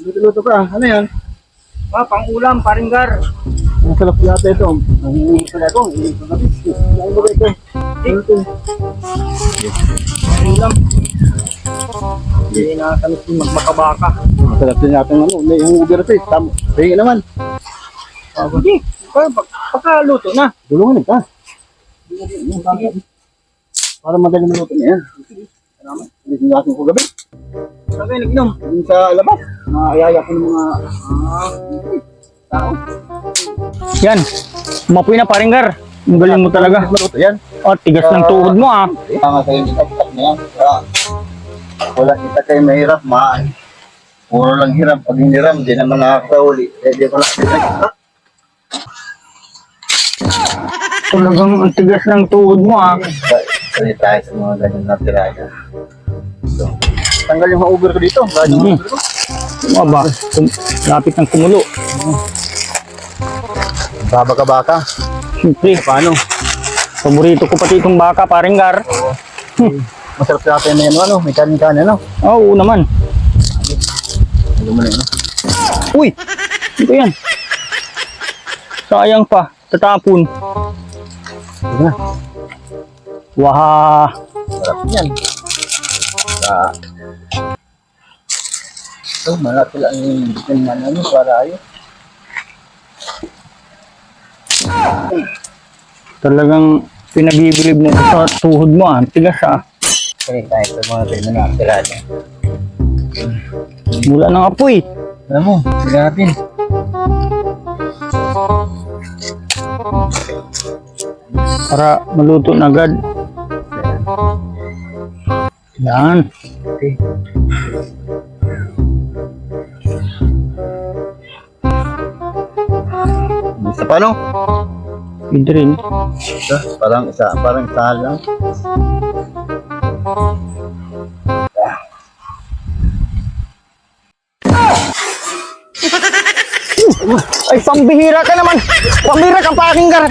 Luto-luto ka. Ano yan? Pang-ulam, paringgar. Ang sarap yata ito. Ang sarap ito. Ang sarap ito. Pang-ulam. Hindi na kami magmakabaka. Ang sarap din natin ano. May huber ito eh. Tingin naman. Hindi. Pagkaluto na. Tulungan ka. Para madali maluto niya yan. Salamat. Hindi natin ko gabi. Saan kayo nag-inom? Yung sa labas. Maayaya ko ng mga tao. Yan. Umapoy na paringgar. Ang galing mo talaga. Maluto yan. Oh, tigas ng tuhod mo ah. Kaya sa'yo itaktak na yan. Wala kita kayo mahirap. Puro lang hirap. Pag hiniram, di naman nakakauli. Di ko lang itaktak. Talagang ang tigas ng tuhod mo ah. Sanay tayo sa mga ganyan na tiraga. So, tanggal yung ma-over ko dito. Ano ba? Lapit ng kumulo. Baka-baka. Siyempre. Paano? Paborito ko pati itong baka, paringgar. Masarap sa atin na yan, ano? May kanin-kanin, ano? Oo naman. Ano mo na yun, Uy! Ito yan. Sayang pa. Tatapon. Sige na. Wah! Sarap yan. So, malapit lang yung bitin na ano, para ayos. Talagang pinabibilib mo ko sa tuhod mo ah. Tigas ah. Sanay tayo sa mga ganyan na tiraga. Mula ng apoy. Alam mo, sige natin. Para maluto na agad. Yan. Okay. Isa pa, no? Pwede rin. Isa, parang isa lang. Ay, pambihira ka naman. Pambihira ka, paringgar.